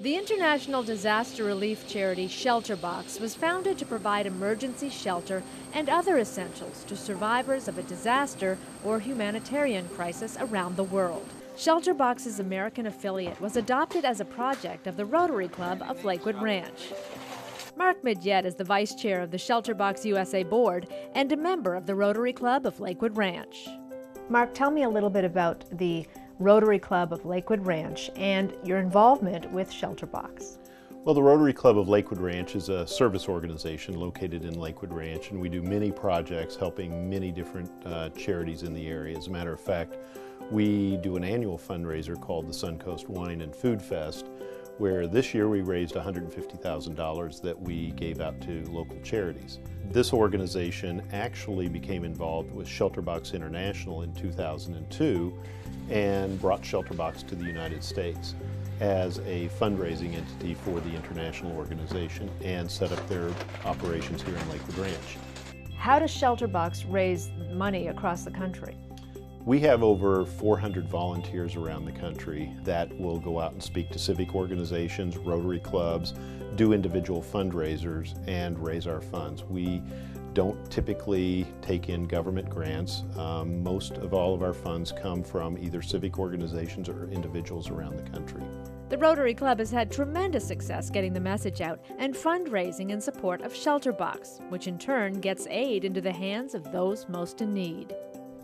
The international disaster relief charity ShelterBox was founded to provide emergency shelter and other essentials to survivors of a disaster or humanitarian crisis around the world. ShelterBox's American affiliate was adopted as a project of the Rotary Club of Lakewood Ranch. Mark Midget is the vice chair of the ShelterBox USA board and a member of the Rotary Club of Lakewood Ranch. Mark, tell me a little bit about the Rotary Club of Lakewood Ranch and your involvement with ShelterBox. Well, the Rotary Club of Lakewood Ranch is a service organization located in Lakewood Ranch, and we do many projects helping many different charities in the area. As a matter of fact, we do an annual fundraiser called the Suncoast Wine and Food Fest, where this year we raised $150,000 that we gave out to local charities. This organization actually became involved with ShelterBox International in 2002 and brought ShelterBox to the United States as a fundraising entity for the international organization and set up their operations here in Lakewood Ranch. How does ShelterBox raise money across the country? We have over 400 volunteers around the country that will go out and speak to civic organizations, Rotary clubs, do individual fundraisers, and raise our funds. We don't typically take in government grants. Most of all of our funds come from either civic organizations or individuals around the country. The Rotary Club has had tremendous success getting the message out and fundraising in support of ShelterBox, which in turn gets aid into the hands of those most in need.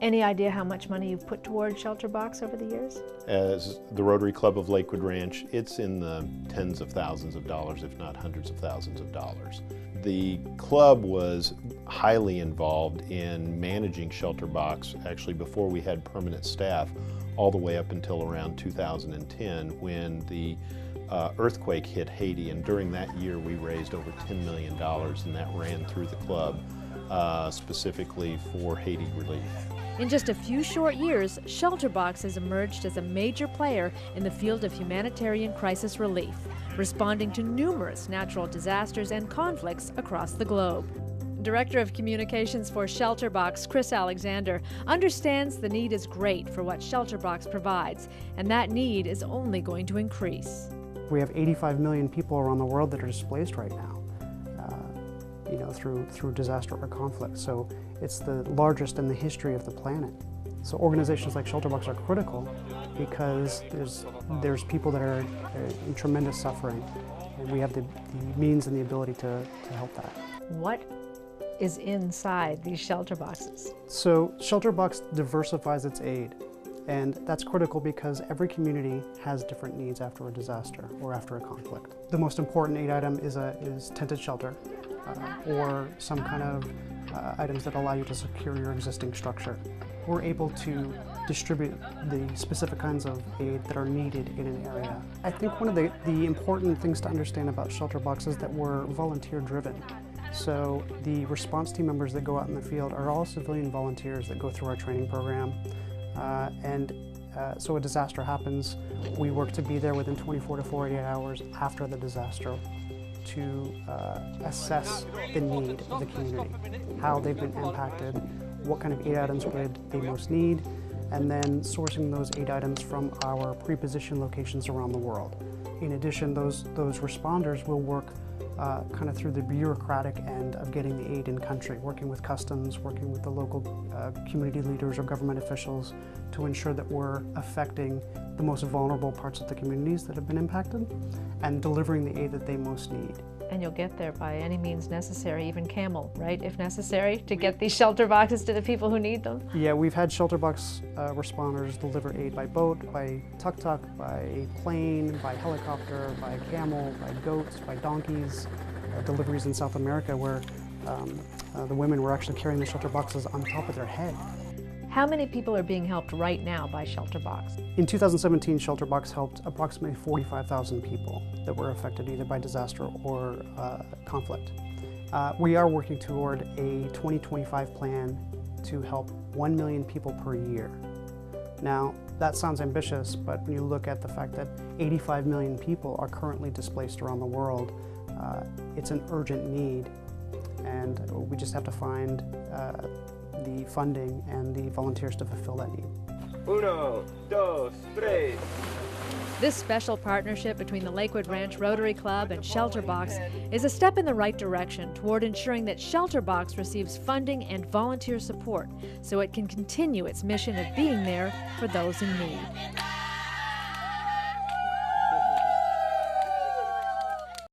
Any idea how much money you've put toward ShelterBox over the years? As the Rotary Club of Lakewood Ranch, it's in the tens of thousands of dollars, if not hundreds of thousands of dollars. The club was highly involved in managing ShelterBox, actually before we had permanent staff, all the way up until around 2010 when the earthquake hit Haiti, and during that year we raised over $10 million, and that ran through the club specifically for Haiti relief. In just a few short years, ShelterBox has emerged as a major player in the field of humanitarian crisis relief, responding to numerous natural disasters and conflicts across the globe. Director of Communications for ShelterBox, Chris Alexander, understands the need is great for what ShelterBox provides, and that need is only going to increase. We have 85 million people around the world that are displaced right now. Through disaster or conflict. So it's the largest in the history of the planet. So organizations like ShelterBox are critical because there's people that are in tremendous suffering, and we have the means and the ability to help that. What is inside these shelter boxes? So ShelterBox diversifies its aid, and that's critical because every community has different needs after a disaster or after a conflict. The most important aid item is tented shelter. Or some kind of items that allow you to secure your existing structure. We're able to distribute the specific kinds of aid that are needed in an area. I think one of the important things to understand about ShelterBox is that we're volunteer driven. So the response team members that go out in the field are all civilian volunteers that go through our training program. So a disaster happens, we work to be there within 24 to 48 hours after the disaster to assess the need of the community, how they've been impacted, what kind of aid items would they most need, and then sourcing those aid items from our pre-positioned locations around the world. In addition, those responders will work kind of through the bureaucratic end of getting the aid in country, working with customs, working with the local community leaders or government officials to ensure that we're affecting the most vulnerable parts of the communities that have been impacted and delivering the aid that they most need. And you'll get there by any means necessary, even camel, right, if necessary, to get these shelter boxes to the people who need them? Yeah, we've had ShelterBox responders deliver aid by boat, by tuk-tuk, by plane, by helicopter, by camel, by goats, by donkeys. Deliveries in South America where the women were actually carrying the shelter boxes on top of their head. How many people are being helped right now by ShelterBox? In 2017, ShelterBox helped approximately 45,000 people that were affected either by disaster or conflict. We are working toward a 2025 plan to help 1 million people per year. Now, that sounds ambitious, but when you look at the fact that 85 million people are currently displaced around the world, it's an urgent need, and we just have to find the funding and the volunteers to fulfill that need. 1, 2, 3. This special partnership between the Lakewood Ranch Rotary Club and ShelterBox is a step in the right direction toward ensuring that ShelterBox receives funding and volunteer support so it can continue its mission of being there for those in need.